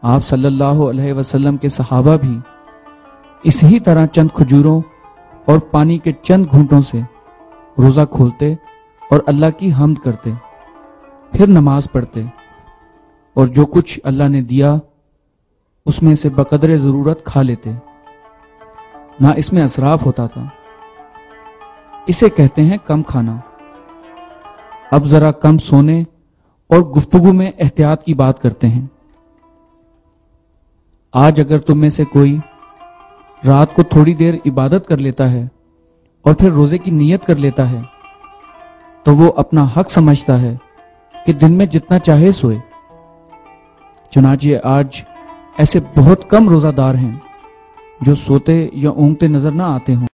آپ صلی اللہ علیہ وسلم کے صحابہ بھی اسی طرح چند کھجوروں اور پانی کے چند گھونٹوں سے روزہ کھولتے اور اللہ کی حمد کرتے، پھر نماز پڑھتے، اور جو کچھ اللہ نے دیا اس میں سے بقدر ضرورت کھا لیتے، نہ اس میں اسراف ہوتا تھا۔ اسے کہتے ہیں کم کھانا۔ اب ذرا کم سونے اور گفتگو میں احتیاط کی بات کرتے ہیں۔ آج اگر تم میں سے کوئی رات کو تھوڑی دیر عبادت کر لیتا ہے اور پھر روزے کی نیت کر لیتا ہے تو وہ اپنا حق سمجھتا ہے کہ دن میں جتنا چاہے سوئے۔ چنانچہ آج ایسے بہت کم روزہ دار ہیں جو سوتے یا اونگتے نظر نہ آتے ہوں۔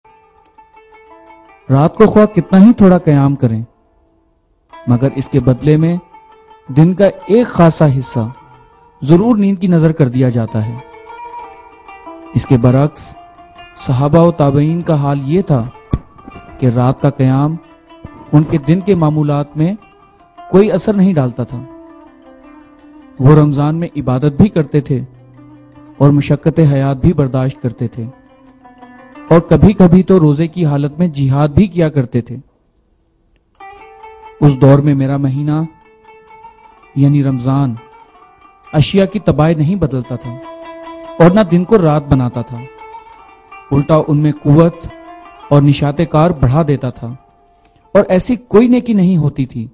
رات کو خواہ کتنا ہی تھوڑا قیام کریں، مگر اس کے بدلے میں دن کا ایک خاصا حصہ ضرور نیند کی نظر کر دیا جاتا ہے۔ اس کے برعکس صحابہ و تابعین کا حال یہ تھا کہ رات کا قیام ان کے دن کے معمولات میں کوئی اثر نہیں ڈالتا تھا۔ وہ رمضان میں عبادت بھی کرتے تھے اور مشقت حیات بھی برداشت کرتے تھے، اور کبھی کبھی تو روزے کی حالت میں جہاد بھی کیا کرتے تھے۔ اس دور میں میرا مہینہ یعنی رمضان اشیاء کی تباہ نہیں بدلتا تھا اور نہ دن کو رات بناتا تھا، الٹا ان میں قوت اور نشاط کار بڑھا دیتا تھا، اور ایسی کوئی نیکی نہیں ہوتی تھی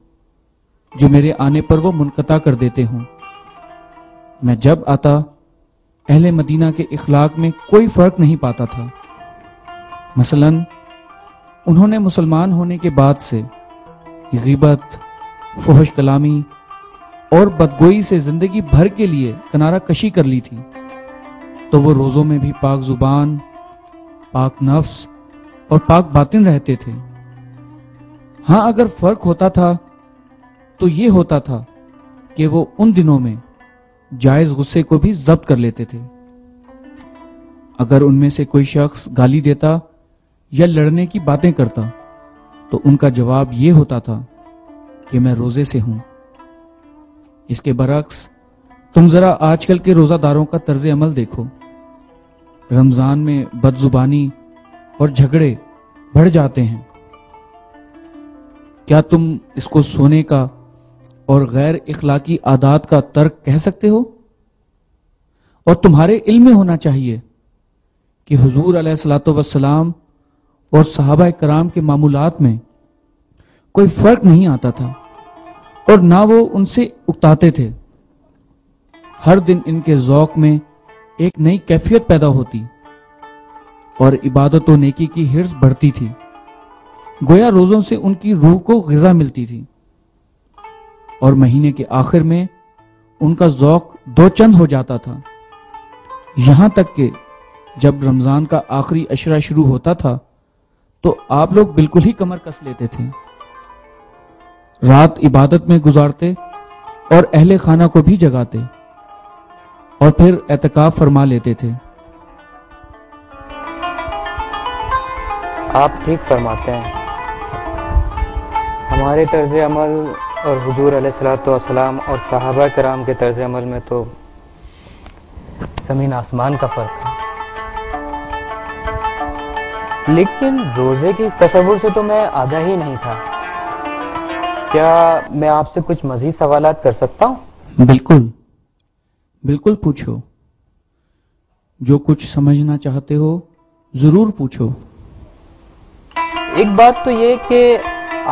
جو میرے آنے پر وہ منقطع کر دیتے ہوں۔ میں جب آتا اہل مدینہ کے اخلاق میں کوئی فرق نہیں پاتا تھا۔ مثلا انہوں نے مسلمان ہونے کے بعد سے غیبت، فحش کلامی اور بدگوئی سے زندگی بھر کے لیے کنارہ کشی کر لی تھی، تو وہ روزوں میں بھی پاک زبان، پاک نفس اور پاک باطن رہتے تھے۔ ہاں اگر فرق ہوتا تھا تو یہ ہوتا تھا کہ وہ ان دنوں میں جائز غصے کو بھی ضبط کر لیتے تھے۔ اگر ان میں سے کوئی شخص گالی دیتا یا لڑنے کی باتیں کرتا تو ان کا جواب یہ ہوتا تھا کہ میں روزے سے ہوں۔ اس کے برعکس تم ذرا آج کل کے روزہ داروں کا طرز عمل دیکھو۔ رمضان میں بد زبانی اور جھگڑے بڑھ جاتے ہیں۔ کیا تم اس کو سونے کا اور غیر اخلاقی عادات کا ترک کہہ سکتے ہو؟ اور تمہارے علم میں ہونا چاہیے کہ حضور علیہ الصلوۃ والسلام اور صحابہ کرام کے معمولات میں کوئی فرق نہیں آتا تھا، اور نہ وہ ان سے اکتاتے تھے۔ ہر دن ان کے ذوق میں ایک نئی کیفیت پیدا ہوتی اور عبادت و نیکی کی حرص بڑھتی تھی، گویا روزوں سے ان کی روح کو غذا ملتی تھی، اور مہینے کے آخر میں ان کا ذوق دو چند ہو جاتا تھا، یہاں تک کہ جب رمضان کا آخری عشرہ شروع ہوتا تھا تو آپ لوگ بالکل ہی کمر کس لیتے تھے، رات عبادت میں گزارتے اور اہل خانہ کو بھی جگاتے، اور پھر اعتکاف فرما لیتے تھے۔ آپ ٹھیک فرماتے ہیں۔ ہمارے طرز عمل اور حضور علیہ الصلوۃ والسلام اور صحابہ کرام کے طرز عمل میں تو زمین آسمان کا فرق ہے، لیکن روزے کے اس تصور سے تو میں آگاہ ہی نہیں تھا۔ کیا میں آپ سے کچھ مزید سوالات کر سکتا ہوں؟ بالکل بالکل پوچھو، جو کچھ سمجھنا چاہتے ہو ضرور پوچھو۔ ایک بات تو یہ کہ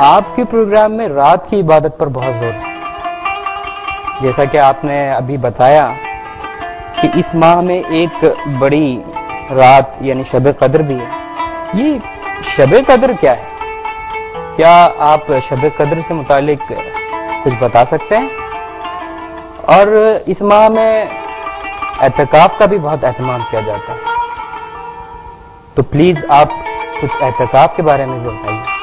آپ کے پروگرام میں رات کی عبادت پر بہت زور ہے، جیسا کہ آپ نے ابھی بتایا کہ اس ماہ میں ایک بڑی رات یعنی شب قدر بھی ہے۔ یہ شب قدر کیا ہے؟ کیا آپ شب قدر سے متعلق کچھ بتا سکتے ہیں؟ اور اس ماہ میں اعتکاف کا بھی بہت اہتمام کیا جاتا ہے، تو پلیز آپ کچھ اعتکاف کے بارے میں بھی بتائیے۔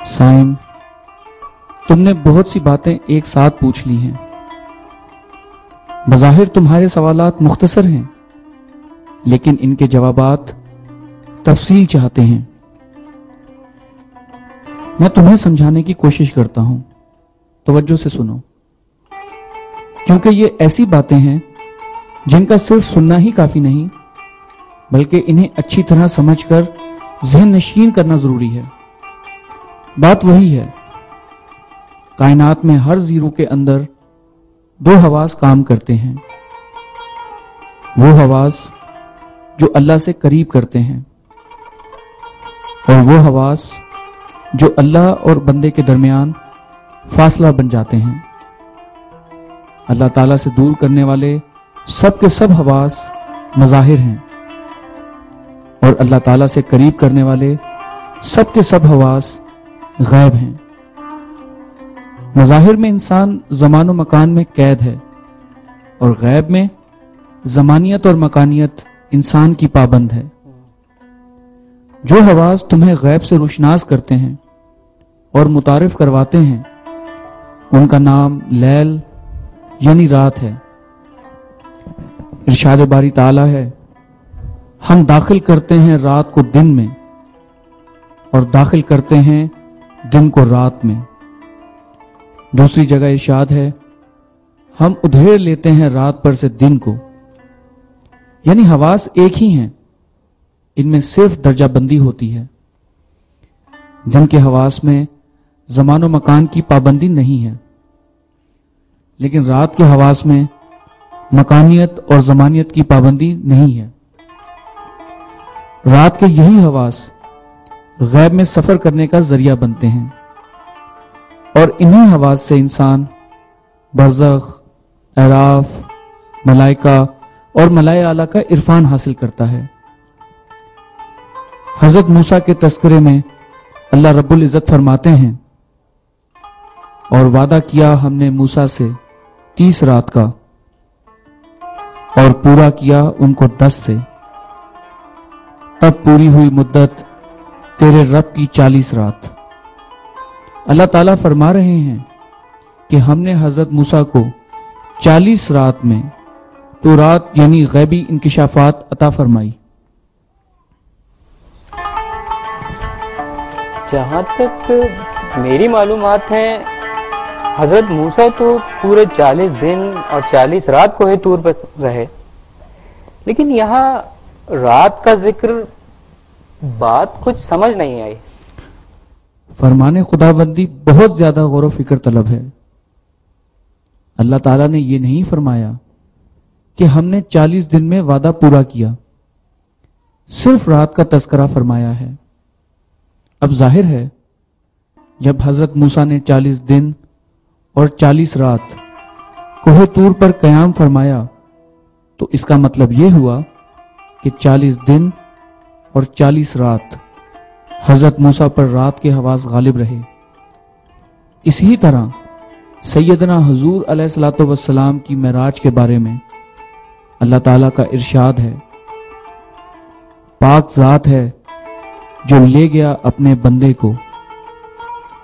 سائم، تم نے بہت سی باتیں ایک ساتھ پوچھ لی ہیں۔ بظاہر تمہارے سوالات مختصر ہیں، لیکن ان کے جوابات تفصیل چاہتے ہیں۔ میں تمہیں سمجھانے کی کوشش کرتا ہوں، توجہ سے سنو۔ کیونکہ یہ ایسی باتیں ہیں جن کا صرف سننا ہی کافی نہیں بلکہ انہیں اچھی طرح سمجھ کر ذہن نشین کرنا ضروری ہے۔ بات وہی ہے، کائنات میں ہر زیرو کے اندر دو حواس کام کرتے ہیں، وہ حواس جو اللہ سے قریب کرتے ہیں اور وہ حواس جو اللہ اور بندے کے درمیان فاصلہ بن جاتے ہیں۔ اللہ تعالیٰ سے دور کرنے والے سب کے سب حواس مظاہر ہیں اور اللہ تعالیٰ سے قریب کرنے والے سب کے سب حواس غیب ہیں۔ مظاہر میں انسان زمان و مکان میں قید ہے اور غیب میں زمانیت اور مکانیت انسان کی پابند ہے۔ جو حواس تمہیں غیب سے روشناس کرتے ہیں اور متعارف کرواتے ہیں ان کا نام لیل یعنی رات ہے۔ ارشاد باری تعالیٰ ہے، ہم داخل کرتے ہیں رات کو دن میں اور داخل کرتے ہیں دن کو رات میں۔ دوسری جگہ ارشاد ہے، ہم ادھیڑ لیتے ہیں رات پر سے دن کو۔ یعنی حواس ایک ہی ہیں، ان میں صرف درجہ بندی ہوتی ہے۔ دن کے حواس میں زمان و مکان کی پابندی نہیں ہے، لیکن رات کے حواس میں مکانیت اور زمانیت کی پابندی نہیں ہے۔ رات کے یہی حواس غیب میں سفر کرنے کا ذریعہ بنتے ہیں اور انہی حواس سے انسان برزخ، اعراف، ملائکہ اور ملائے اعلیٰ کا عرفان حاصل کرتا ہے۔ حضرت موسیٰ کے تذکرے میں اللہ رب العزت فرماتے ہیں، اور وعدہ کیا ہم نے موسیٰ سے 30 رات کا اور پورا کیا ان کو 10 سے، تب پوری ہوئی مدت تیرے رب کی 40 رات۔ اللہ تعالیٰ فرما رہے ہیں کہ ہم نے حضرت موسیٰ کو 40 رات میں تو رات یعنی غیبی انکشافات عطا فرمائی۔ جہاں تک میری معلومات ہیں، حضرت موسیٰ تو پورے 40 دن اور 40 رات کوہ طور پر رہے، لیکن یہاں رات کا ذکر بات کچھ سمجھ نہیں آئی۔ فرمان خداوندی بہت زیادہ غور و فکر طلب ہے۔ اللہ تعالیٰ نے یہ نہیں فرمایا کہ ہم نے 40 دن میں وعدہ پورا کیا، صرف رات کا تذکرہ فرمایا ہے۔ اب ظاہر ہے جب حضرت موسیٰ نے 40 دن اور 40 رات کوہ طور پر قیام فرمایا تو اس کا مطلب یہ ہوا کہ 40 دن اور 40 رات حضرت موسیٰ پر رات کے حواس غالب رہے۔ اسی طرح سیدنا حضور علیہ الصلوۃ والسلام کی معراج کے بارے میں اللہ تعالیٰ کا ارشاد ہے، پاک ذات ہے جو لے گیا اپنے بندے کو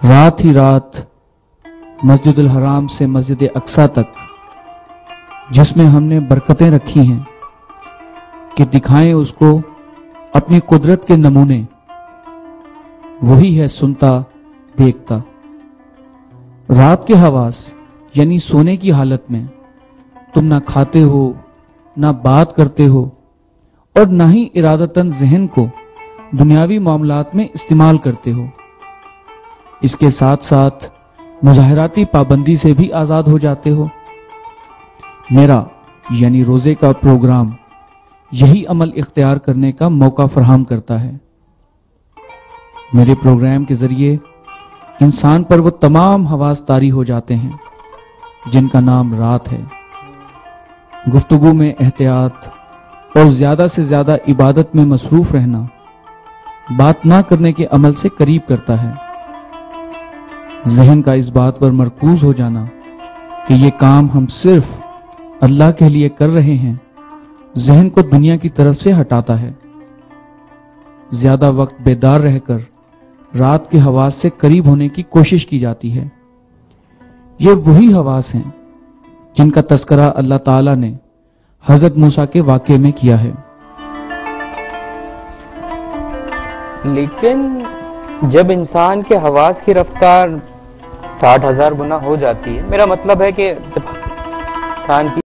رات ہی رات مسجد الحرام سے مسجد اقصیٰ تک، جس میں ہم نے برکتیں رکھی ہیں کہ دکھائیں اس کو اپنی قدرت کے نمونے، وہی ہے سنتا دیکھتا۔ رات کے حواس یعنی سونے کی حالت میں تم نہ کھاتے ہو، نہ بات کرتے ہو اور نہ ہی ارادتاً ذہن کو دنیاوی معاملات میں استعمال کرتے ہو۔ اس کے ساتھ ساتھ مظاہراتی پابندی سے بھی آزاد ہو جاتے ہو۔ میرا یعنی روزے کا پروگرام یہی عمل اختیار کرنے کا موقع فراہم کرتا ہے۔ میرے پروگرام کے ذریعے انسان پر وہ تمام حواس طاری ہو جاتے ہیں جن کا نام رات ہے۔ گفتگو میں احتیاط اور زیادہ سے زیادہ عبادت میں مصروف رہنا بات نہ کرنے کے عمل سے قریب کرتا ہے۔ ذہن کا اس بات پر مرکوز ہو جانا کہ یہ کام ہم صرف اللہ کے لیے کر رہے ہیں، ذہن کو دنیا کی طرف سے ہٹاتا ہے۔ زیادہ وقت بیدار رہ کر رات کے حواس سے قریب ہونے کی کوشش کی جاتی ہے۔ یہ وہی حواس ہیں جن کا تذکرہ اللہ تعالیٰ نے حضرت موسیٰ کے واقعے میں کیا ہے۔ لیکن جب انسان کے حواس کی رفتار 60,000 گنا ہو جاتی ہے، میرا مطلب ہے کہ جب انسان کی